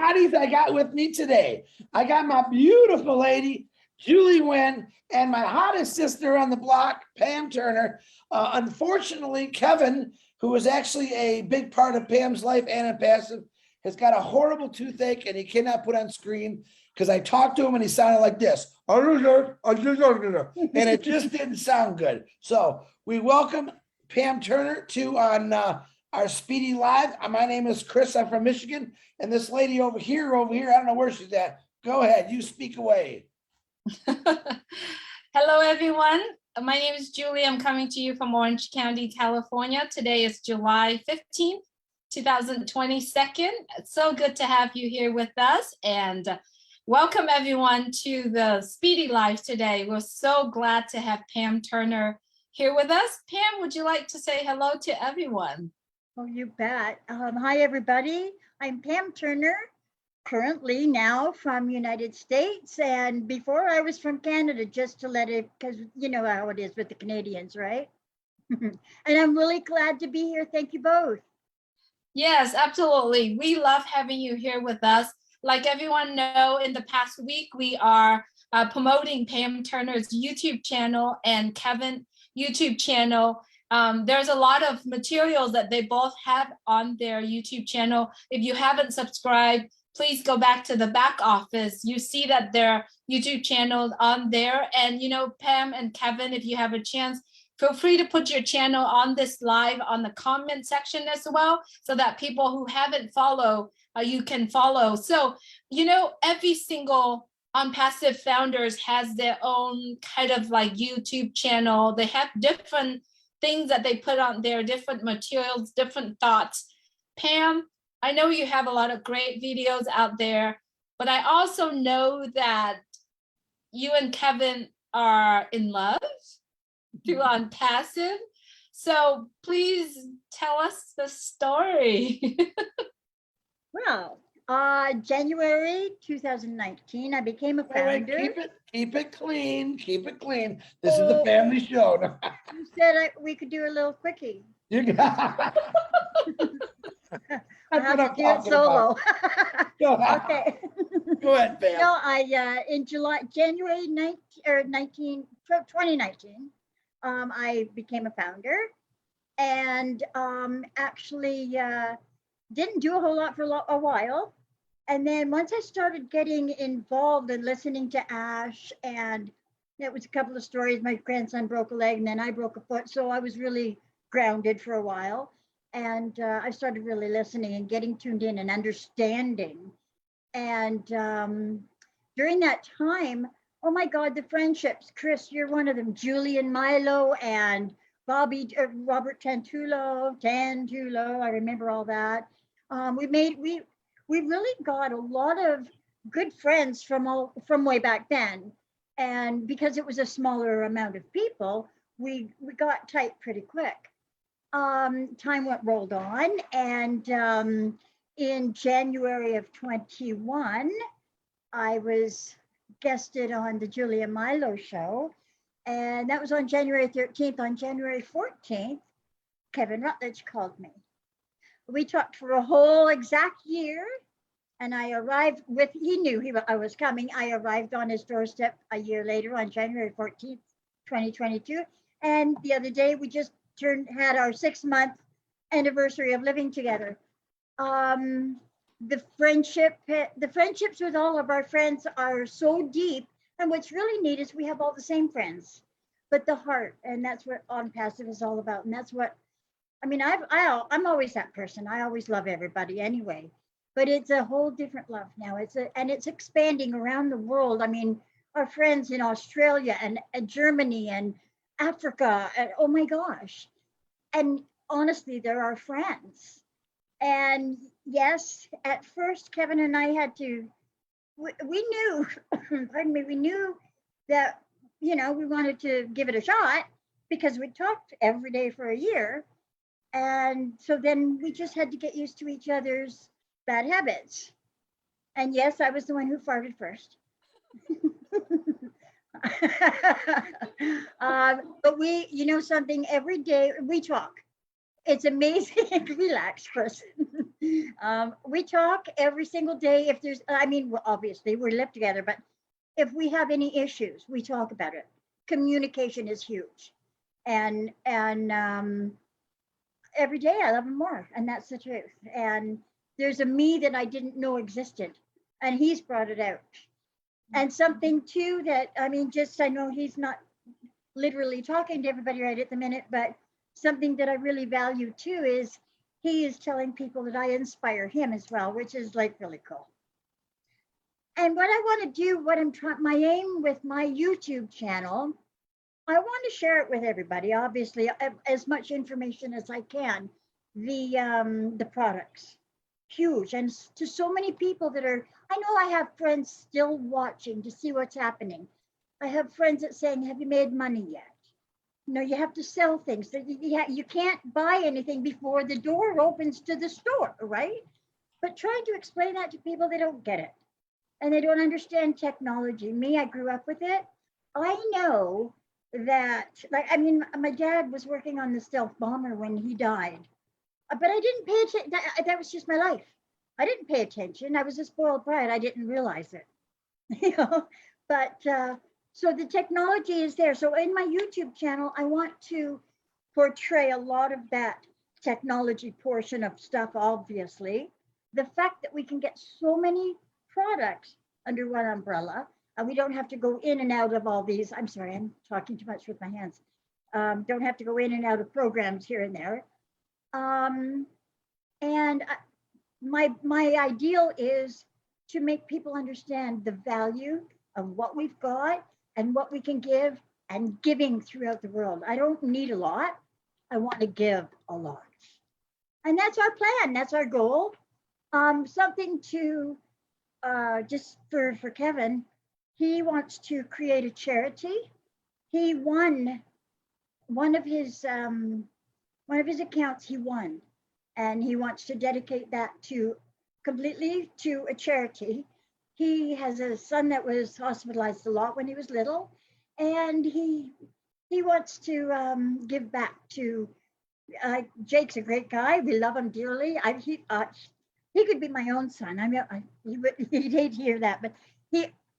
hotties I got with me today. I got my beautiful lady, Julie Wynn, and my hottest sister on the block, Pam Turner. Unfortunately, Kevin, who was actually a big part of Pam's life and in passive, has got a horrible toothache and he cannot put on screen because I talked to him and he sounded like this. And it just didn't sound good. So we welcome Pam Turner to on our Speedy Live. My name is Chris. I'm from Michigan. And this lady over here, I don't know where she's at. Go ahead. You speak away. Hello, everyone. My name is Julie. I'm coming to you from Orange County, California. Today is July 15th, 2022. It's so good to have you here with us. And welcome, everyone, to the Speedy Live today. We're so glad to have Pam Turner here with us. Pam, would you like to say hello to everyone? Oh, you bet. Hi, everybody. I'm Pam Turner, currently now from United States. And before I was from Canada, just to let it, because you know how it is with the Canadians, right? And I'm really glad to be here. Thank you both. Yes, absolutely. We love having you here with us. Like everyone know, in the past week, we are promoting Pam Turner's YouTube channel and Kevin YouTube channel. There's a lot of materials that they both have on their YouTube channel. If you haven't subscribed, please go back to the back office. You see that their YouTube channel on there. And, you know, Pam and Kevin, if you have a chance, feel free to put your channel on this live on the comment section as well, so that people who haven't followed, you can follow. So, you know, every single Passive founders has their own kind of like YouTube channel. They have different things that they put on there, different materials, different thoughts. Pam, I know you have a lot of great videos out there, but I also know that you and Kevin are in love through on Passive. So please tell us the story. Well, January 2019, I became a founder. Wait, keep it clean. Keep it clean. This is the family show. You said we could do a little quickie. You got I have to do it solo. Okay. Go ahead, Pam. No, in January 2019, I became a founder, and actually didn't do a whole lot for a while. And then once I started getting involved and listening to Ash, and it was a couple of stories, my grandson broke a leg and then I broke a foot. So I was really grounded for a while. And I started really listening and getting tuned in and understanding. And during that time, oh my God, the friendships. Chris, you're one of them. Julie and Milo and Robert Tantulo, I remember all that. We really got a lot of good friends from way back then. And because it was a smaller amount of people, we got tight pretty quick. Time rolled on, and in January of 21, I was guested on the Julia Milo show, and that was on January 13th. On January 14th, Kevin Rutledge called me. We talked for a whole exact year, and I arrived he knew I was coming. I arrived on his doorstep a year later on January 14th, 2022, and the other day we just had our 6-month anniversary of living together. The friendships with all of our friends are so deep, and what's really neat is we have all the same friends, but the heart, and that's what On Passive is all about. And that's what, I mean, I'm always that person. I always love everybody anyway, but it's a whole different love now. And it's expanding around the world. I mean, our friends in Australia and Germany and Africa, and oh my gosh. And honestly, they're our friends. And yes, at first, Kevin and I had to, we knew, pardon me, we knew that, you know, we wanted to give it a shot because we talked every day for a year. And so then we just had to get used to each other's bad habits. And yes, I was the one who farted first. But we, you know something, every day we talk. It's amazing. Relax, person. We talk every single day. If there's, I mean, well, obviously we live together, but if we have any issues, we talk about it. Communication is huge, and every day I love him more, and that's the truth. And there's a me that I didn't know existed, and he's brought it out. And something too that I mean, just I know he's not literally talking to everybody right at the minute, but something that I really value too is he is telling people that I inspire him as well, which is like really cool. And what I want to do, what I'm trying, my aim with my YouTube channel, I want to share it with everybody. Obviously, as much information as I can. The products, huge, and to so many people that are. I know I have friends still watching to see what's happening. I have friends that saying, "Have you made money yet?" No, you have to sell things. You can't buy anything before the door opens to the store, right? But trying to explain that to people, they don't get it. And they don't understand technology. Me, I grew up with it. I know that, like, I mean, my dad was working on the stealth bomber when he died, but I didn't pay attention. That was just my life. I didn't pay attention. I was a spoiled brat. I didn't realize it, you know. But so the technology is there. So in my YouTube channel, I want to portray a lot of that technology portion of stuff, obviously. The fact that we can get so many products under one umbrella, and we don't have to go in and out of all these. I'm sorry, I'm talking too much with my hands. Don't have to go in and out of programs here and there. And my ideal is to make people understand the value of what we've got and what we can give and giving throughout the world. I don't need a lot. I want to give a lot. And that's our plan. That's our goal. Something to just for Kevin, he wants to create a charity. He won one of his accounts. He won, and he wants to dedicate that to completely to a charity. He has a son that was hospitalized a lot when he was little, and he wants to give back to. Jake's a great guy. We love him dearly. He could be my own son. He'd hate to hear that, but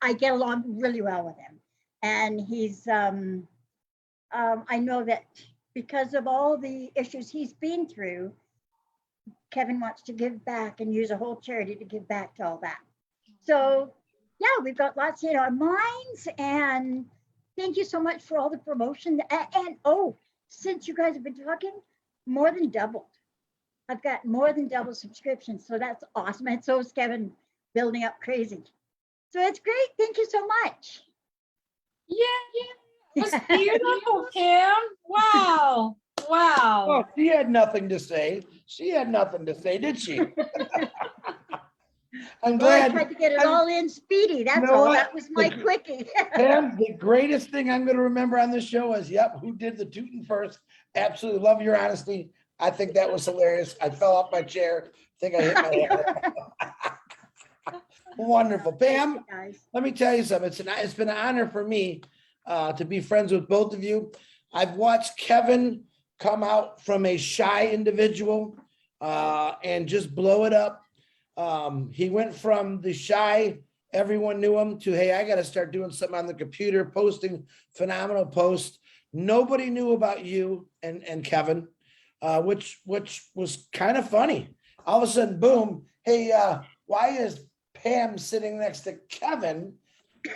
I get along really well with him, and he's. I know that because of all the issues he's been through, Kevin wants to give back and use a whole charity to give back to all that. So yeah, we've got lots in our minds, and thank you so much for all the promotion. And oh, since you guys have been talking, more than doubled. I've got more than double subscriptions, so that's awesome. And so is Kevin building up crazy. So it's great. Thank you so much. Yeah, it was beautiful, Kim. Wow. Wow. Oh, she had nothing to say. She had nothing to say, did she? I'm Well, I glad. tried to get it all in speedy. That's know all. what? That was my quickie. Pam, the greatest thing I'm going to remember on this show is, yep, who did the tooting first? Absolutely love your honesty. I think that was hilarious. I fell off my chair. I think I hit my head. Wonderful. Pam, let me tell you something. It's been an honor for me to be friends with both of you. I've watched Kevin come out from a shy individual and just blow it up. He went from the shy, everyone knew him, to, hey, I got to start doing something on the computer, posting phenomenal posts. Nobody knew about you and Kevin, which was kind of funny. All of a sudden, boom, hey, why is Pam sitting next to Kevin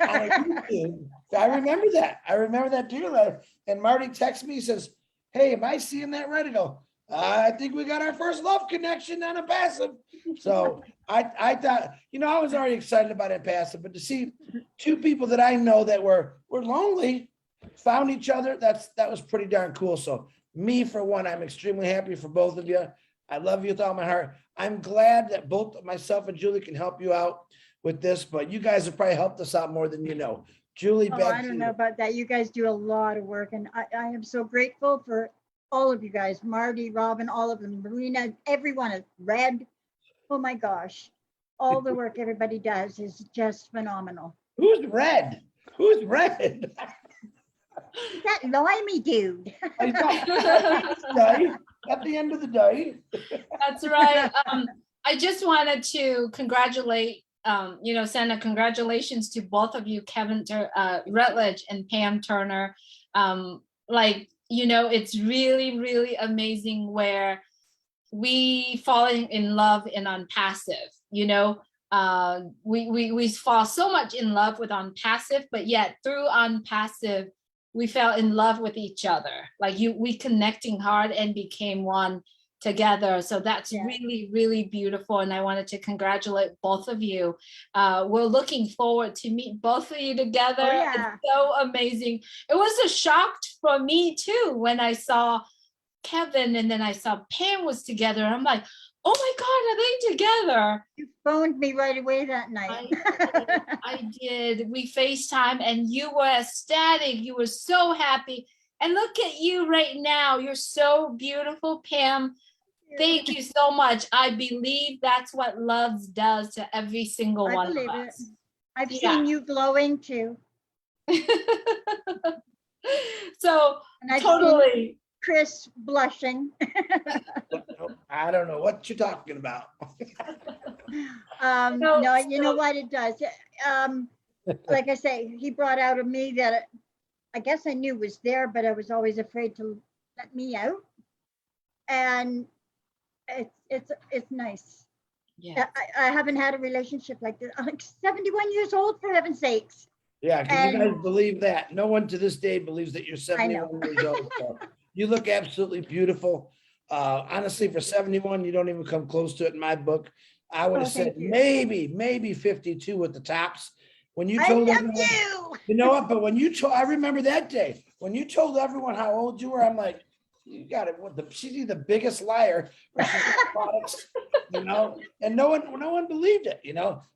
on a YouTube? I remember that. I remember that dearly. And Marty texts me, says, hey, am I seeing that right? I go, I think we got our first love connection on a passive. So I thought, I was already excited about it passive, but to see two people that I know that were lonely found each other, that was pretty darn cool. So me, for one, I'm extremely happy for both of you. I love you with all my heart. I'm glad that both myself and Julie can help you out with this, but you guys have probably helped us out more than you know. Julie, Oh, back I to don't you. know about that. You guys do a lot of work, and I am so grateful for all of you guys, Marty, Robin, all of them, Marina, everyone is Red. Oh my gosh. All the work everybody does is just phenomenal. Who's Red? Who's Red? That limey dude. I know. At the end of the day. That's right. I just wanted to congratulate, send a congratulations to both of you, Kevin Rutledge and Pam Turner. It's really, really amazing where we falling in love in On Passive, we fall so much in love with On Passive, but yet through On Passive, we fell in love with each other. We connecting hard and became one together. So that's really, really beautiful. And I wanted to congratulate both of you. We're looking forward to meet both of you together. Oh, yeah. It's so amazing. It was a shock for me too when I saw Kevin and then I saw Pam was together. I'm like, oh my God, are they together? You phoned me right away that night. I did. We FaceTime and you were ecstatic. You were so happy. And look at you right now. You're so beautiful, Pam. Thank you so much. I believe that's what love does to every single I one believe of it. us. I've seen you glowing too. So And I've totally. seen Chris blushing. I don't know what you're talking about. No, you know what it does. Like I say, he brought out of me that I guess I knew was there, but I was always afraid to let me out. And it's nice. Yeah. I haven't had a relationship like this. I'm like 71 years old, for heaven's sakes. Yeah, because you And- guys believe that. No one to this day believes that you're 71 years old. So you look absolutely beautiful. Honestly, for 71, you don't even come close to it in my book. I would have said thank you. maybe 52 at the tops. When you I told love everyone, you. you know what? But when you told, I remember that day when you told everyone how old you were. I'm like, you got it. She's either the biggest liar or she's got products, and no one believed it,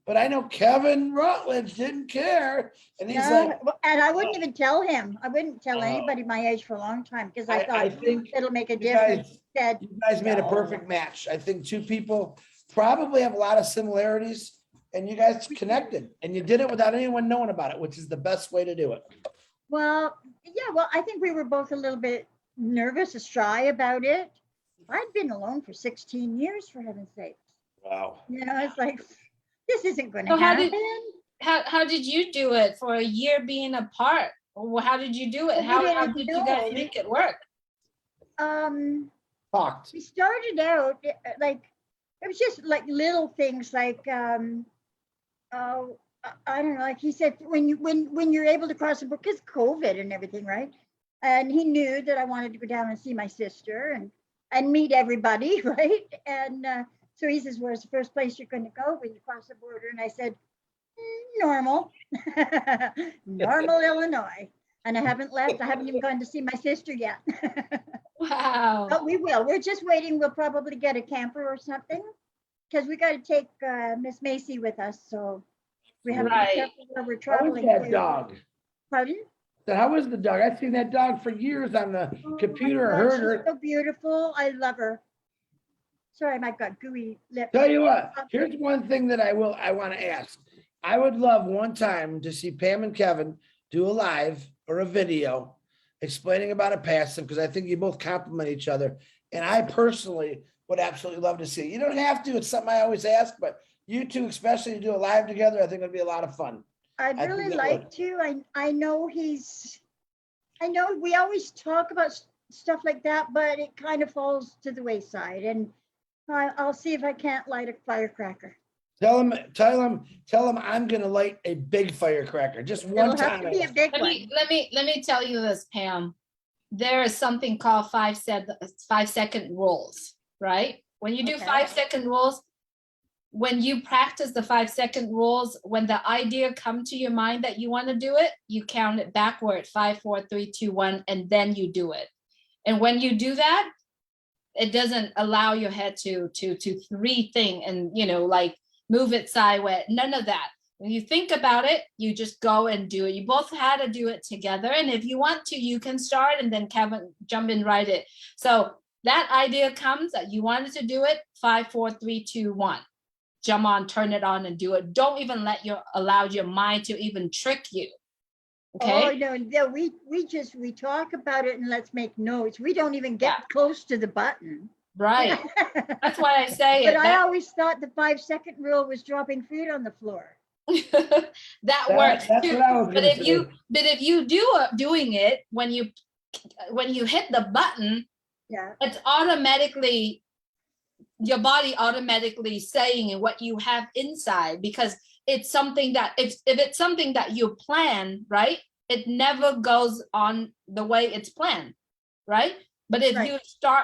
But I know Kevin Rutledge didn't care, and he's like, and I wouldn't even tell him. I wouldn't tell anybody my age for a long time because I thought think it'll make a you difference. you guys made a perfect match. I think two people probably have a lot of similarities, and you guys connected, and you did it without anyone knowing about it, which is the best way to do it. Well, I think we were both a little bit nervous or shy about it. I'd been alone for 16 years, for heaven's sakes. Wow. It's like, this isn't going to So happen. How did you do it for a year being apart? How did you do it? How did you guys make it work? Talked. We started out like, it was just like little things like, I don't know, like he said, when you're able to cross the border, because COVID and everything, right? And he knew that I wanted to go down and see my sister and meet everybody, right? And so he says, where's the first place you're going to go when you cross the border? And I said, normal, normal Illinois. And I haven't left. I haven't even gone to see my sister yet. Wow. But we will. We're just waiting. We'll probably get a camper or something because we got to take Miss Macy with us. So we have to be careful where we're How was traveling. that dog? Pardon? So how was the dog? I've seen that dog for years on the computer. I heard She's her. so beautiful. I love her. Sorry, I got gooey lips. Tell you what, here's one thing that I want to ask. I would love one time to see Pam and Kevin do a live or a video explaining about a passive, because I think you both complement each other. And I personally would absolutely love to see it. You don't have to, it's something I always ask, but you two, especially to do a live together, I think it'd be a lot of fun. I'd really like to. I know we always talk about stuff like that, but it kind of falls to the wayside. And I'll see if I can't light a firecracker. Tell him I'm gonna light a big firecracker, just one It'll have time. to be a big Let one. me tell you this, Pam. There is something called 5-second rules, right? When you do Okay. 5-second rules, when you practice the 5-second rules, when the idea come to your mind that you want to do it, you count it backward, 5, 4, 3, 2, 1, and then you do it. And when you do that, it doesn't allow your head to rethink and like move it sideways. None of that. When you think about it, you just go and do it. You both had to do it together. And if you want to, you can start and then Kevin jump in, write it. So that idea comes that you wanted to do it, 5, 4, 3, 2, 1. Jump on, turn it on and do it. Don't even allow your mind to even trick you. Okay. Oh, no, we talk about it and let's make notes. We don't even get Yeah. close to the button. Right. That's why I say But it. I always thought the 5-second rule was dropping food on the floor. That works That's too. what I was But gonna if you say. but if you doing it when you hit the button, Yeah. it's automatically your body automatically saying what you have inside, because it's something that if it's something that you plan, right, it never goes on the way it's planned, right? But if Right.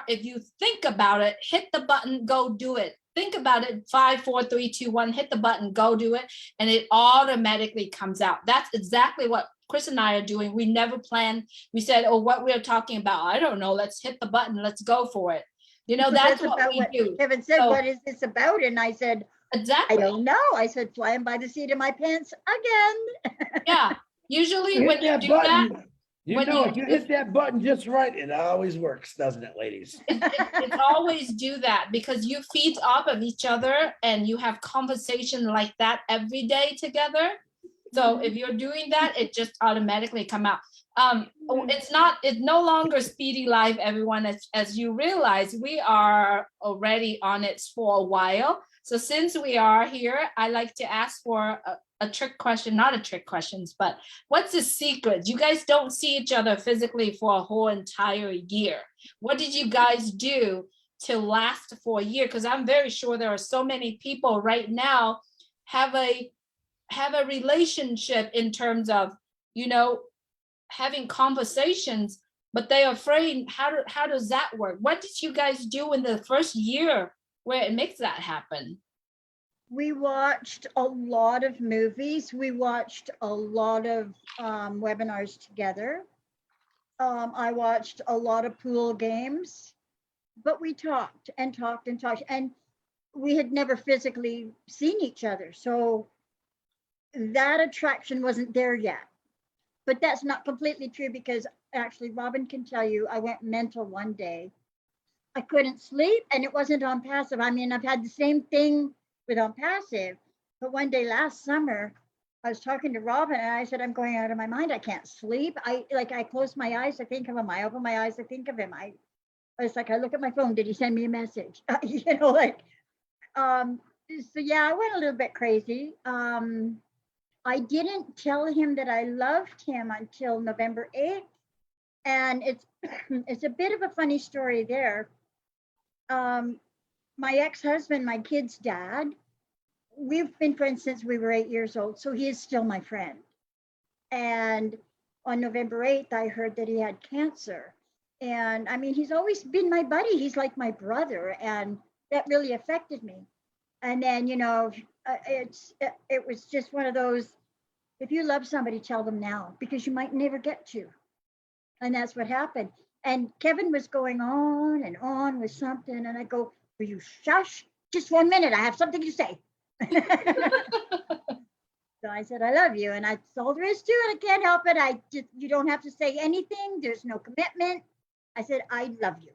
if you think about it, hit the button, go do it. Think about it, 5, 4, 3, 2, 1, hit the button, go do it, and it automatically comes out. That's exactly what Chris and I are doing. We never planned. We said, oh, what we're talking about, I don't know, let's hit the button, let's go for it. You know, So that's what about we what do. Kevin said, So- what is this about? And I said, I Exactly. don't know. I said, flying by the seat of my pants again. Yeah. Usually You when hit you that do that, button, you when know, you- if you hit that button just right, it always works, doesn't it, ladies? it's always do that, because you feed off of each other and you have conversation like that every day together. So if you're doing that, it just automatically come out. It's no longer Speedy Life, everyone. As you realize, we are already on it for a while. So since we are here, I like to ask for a trick question, not a trick questions, but what's the secret? You guys don't see each other physically for a whole entire year. What did you guys do to last for a year? Because I'm very sure there are so many people right now have a relationship in terms of, you know, having conversations, but they're afraid. How does that work? What did you guys do in the first year where it makes that happen? We watched a lot of movies. We watched a lot of webinars together. I watched a lot of pool games, but we talked and talked and talked, and we had never physically seen each other. So that attraction wasn't there yet. But that's not completely true, because actually Robin can tell you I went mental one day. I couldn't sleep, and it wasn't on passive. I mean, I've had the same thing with on passive, but one day last summer, I was talking to Robin and I said, I'm going out of my mind. I can't sleep. I close my eyes, I think of him. I open my eyes, I think of him. I was like, I look at my phone. Did he send me a message? You know, like, so yeah, I went a little bit crazy. I didn't tell him that I loved him until November 8th. And it's a bit of a funny story there. My ex-husband, my kid's dad, we've been friends since we were 8 years old, so he is still my friend. And on November 8th, I heard that he had cancer. And I mean, he's always been my buddy. He's like my brother, and that really affected me. And then, you know, it was just one of those, if you love somebody, tell them now, because you might never get to. And that's what happened. And Kevin was going on and on with something. And I go, will you shush? Just 1 minute. I have something to say. So I said, I love you. And that's all there is to it. I can't help it. You don't have to say anything. There's no commitment. I said, I love you.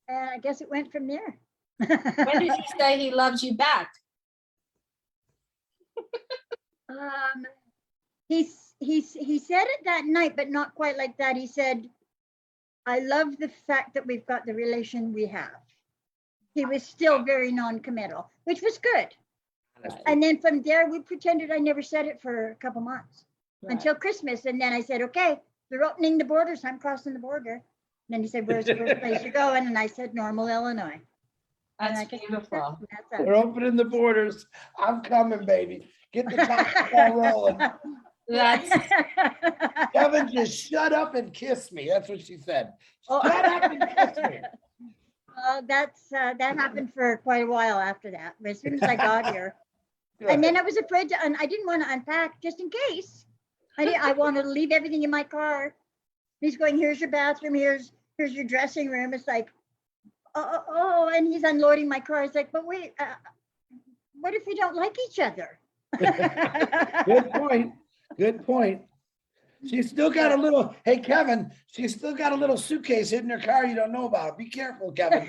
And I guess it went from there. When did you say he loves you back? He said it that night, but not quite like that. He said, I love the fact that we've got the relation we have. He was still very non-committal, which was good. Right. And then from there, we pretended I never said it for a couple months until Christmas. And then I said, okay, they're opening the borders. I'm crossing the border. And then he said, where's the first place you're going? And I said, Normal, Illinois. That's beautiful. We're opening the borders. I'm coming, baby. Get the chocolate ball rolling. That's Kevin, just shut up and kiss me. That's what she said. Oh. Shut up and kiss me. That happened for quite a while after that. But as soon as I got here, and then I was afraid to, I didn't want to unpack just in case. I wanted to leave everything in my car. He's going, here's your bathroom, here's your dressing room. It's like, oh, and he's unloading my car. It's like, but wait, what if we don't like each other? Good point. Good point. She's still got a little, hey, Kevin, she's still got a little suitcase hidden in her car you don't know about. Be careful, Kevin.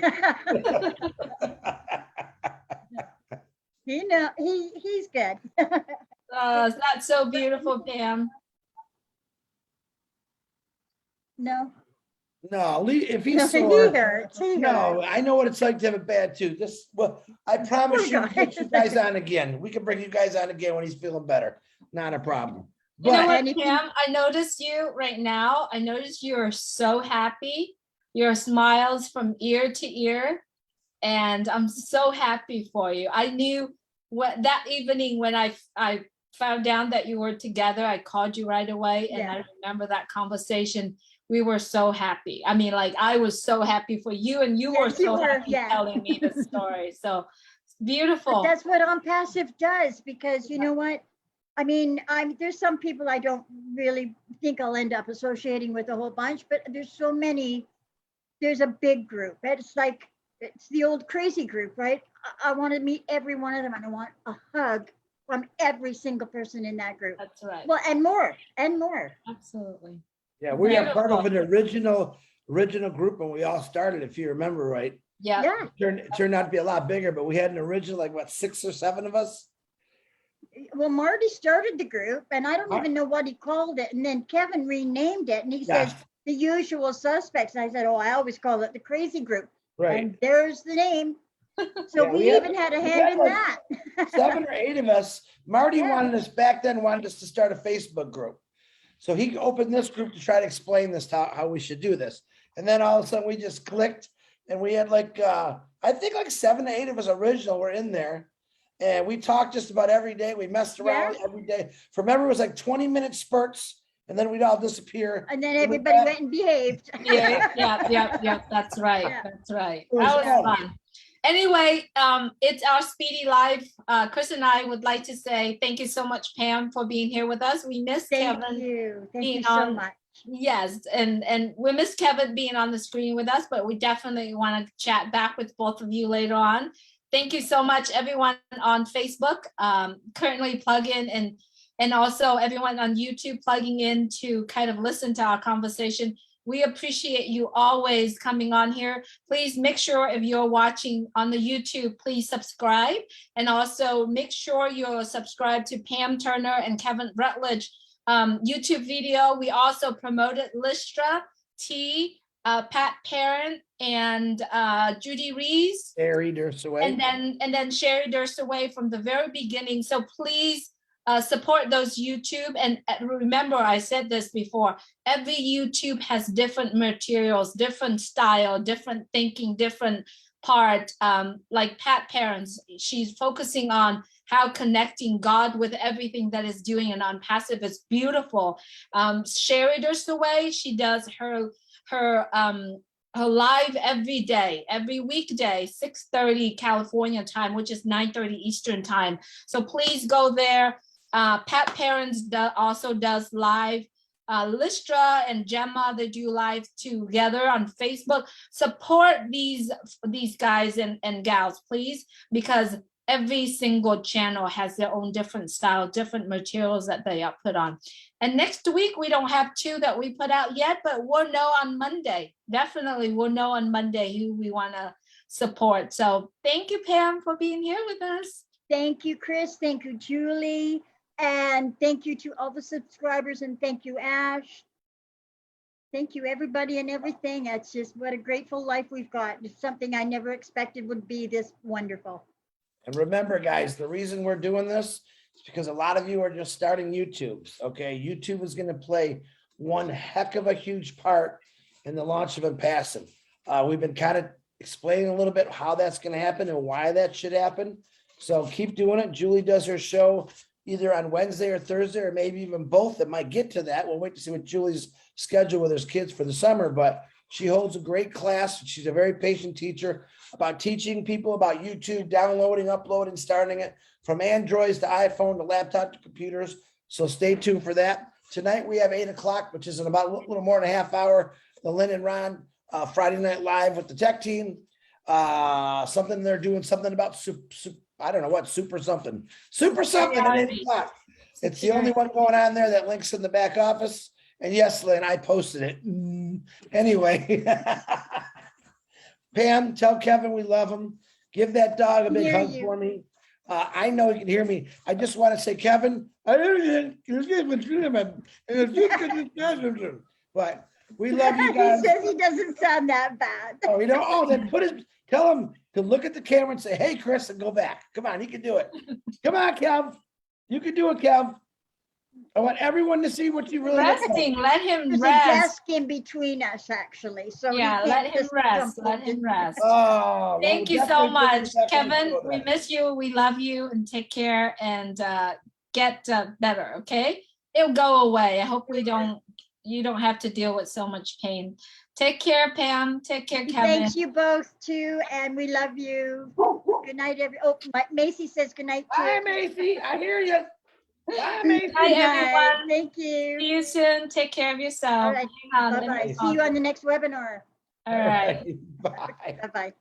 You know, he's good. that's so beautiful, Pam. No. No, if No, he's he sore. hurts. He No, hurts. I know what it's like to have a bad tooth. I promise you, Poor we'll get guy. you guys on again. We can bring you guys on again when he's feeling better. Not a problem. You know But what, Anything- Pam? I noticed you right now. I noticed you are so happy. Your smiles from ear to ear. And I'm so happy for you. I knew what that evening when I found out that you were together, I called you right away. And Yeah. I remember that conversation. We were so happy. I mean, like I was so happy for you, and you were Yes, you so were, happy yeah. telling me the story. So it's But beautiful. that's what On Passive does, because you know what? I mean, there's some people I don't really think I'll end up associating with a whole bunch, but there's so many. There's a big group. It's the old crazy group, right? I want to meet every one of them, and I want a hug from every single person in that group. That's right. Well, and more, and more. Absolutely. yeah, we are part of an Beautiful. original group when we all started, if you remember right. Yeah. Yeah. It turned out to be a lot bigger, but we had an original, like what, 6 or 7 of us? Well, Marty started the group, and I don't Huh? even know what he called it. And then Kevin renamed it, and he Yeah. says the usual suspects. I said, oh, I always call it the crazy group. Right. And there's the name. So Yeah, we we had- even had a we hand had in like that. 7 or 8 of us. Marty Yeah. wanted us to start a Facebook group. So he opened this group to try to explain this, how we should do this. And then all of a sudden we just clicked and we had I think like 7 to 8 of us original were in there. And we talked just about every day. We messed around every day. Remember, it was like 20-minute spurts and then we'd all disappear. And then we everybody back. went and behaved. Yeah. That's right. Yeah. That's right. It was That was fun. fun. Anyway, it's our speedy live. Chris and I would like to say thank you so much, Pam, for being here with us. We miss Thank Kevin. you. Thank being you so on- much. Yes, and we miss Kevin being on the screen with us, but we definitely want to chat back with both of you later on. Thank you so much, everyone on Facebook, currently plug in, and also everyone on YouTube plugging in to kind of listen to our conversation. We appreciate you always coming on here. Please make sure if you're watching on the YouTube, please subscribe. And also make sure you're subscribed to Pam Turner and Kevin Rutledge YouTube video. We also promoted Listra, T, Pat Parent, and Judy Rees. Harry Dursaway. And then Sherry Dursaway from the very beginning. So please support those YouTube. And remember, I said this before, every YouTube has different materials, different style, different thinking, different part. Like Pat Parents, she's focusing on how connecting God with everything that is doing, and on passive is beautiful. Sherry Dursaway, she does her live every day, every weekday, 6:30 California time, which is 9:30 Eastern time. So please go there. Pat Parents also does live. Listra and Gemma, they do live together on Facebook. Support these guys and gals, please, because every single channel has their own different style, different materials that they are put on. And next week, we don't have 2 that we put out yet, but we'll know on Monday. Definitely, we'll know on Monday who we want to support. So thank you, Pam, for being here with us. Thank you, Chris. Thank you, Julie. And thank you to all the subscribers, and thank you, Ash. Thank you, everybody and everything. It's just what a grateful life we've got. It's something I never expected would be this wonderful. And remember, guys, the reason we're doing this is because a lot of you are just starting YouTube. Okay, YouTube is going to play one heck of a huge part in the launch of Impassive. We've been kind of explaining a little bit how that's going to happen and why that should happen. So keep doing it. Julie does her show either on Wednesday or Thursday, or maybe even both. It might get to that. We'll wait to see what Julie's schedule with her kids for the summer, but she holds a great class. She's a very patient teacher about teaching people about YouTube, downloading, uploading, starting it from Androids to iPhone to laptop to computers. So stay tuned for that. Tonight we have 8 o'clock, which is in about a little more than a half hour. The Lynn and Ron Friday Night Live with the tech team. Something they're doing something about I don't know what, super something at 8 o'clock. It's the only one going on there. That link's in the back office. And yes, Lynn, I posted it. Anyway, Pam, tell Kevin we love him. Give that dog a big Hear hug you. for me. I know he can hear me. I just want to say, Kevin, but We love you He guys. says he doesn't sound that bad. Oh, you know, oh, then tell him to look at the camera and say, hey, Chris, and go back. Come on, he can do it. Come on, Kev. You can do it, Kev. I want everyone to see what you really look like. Resting, let him There's a rest. desk in between us, actually, so. he Yeah, can't let him just rest, jump let him in. rest. Oh. well, Thank you so definitely much, definitely Kevin. show We that. miss you. We love you and take care and get better, okay? It'll go away. I hope you don't have to deal with so much pain. Take care, Pam. Take care, Kevin. Thanks you both too, and we love you. Good night, Macy says good night too. Bye, Macy. I hear you. Bye, Macy. Bye, Good night. everyone. Thank See you. you soon. Take care of yourself. All right. Hang on, let me Bye-bye. call See you on the next webinar. All right. Bye. Bye-bye.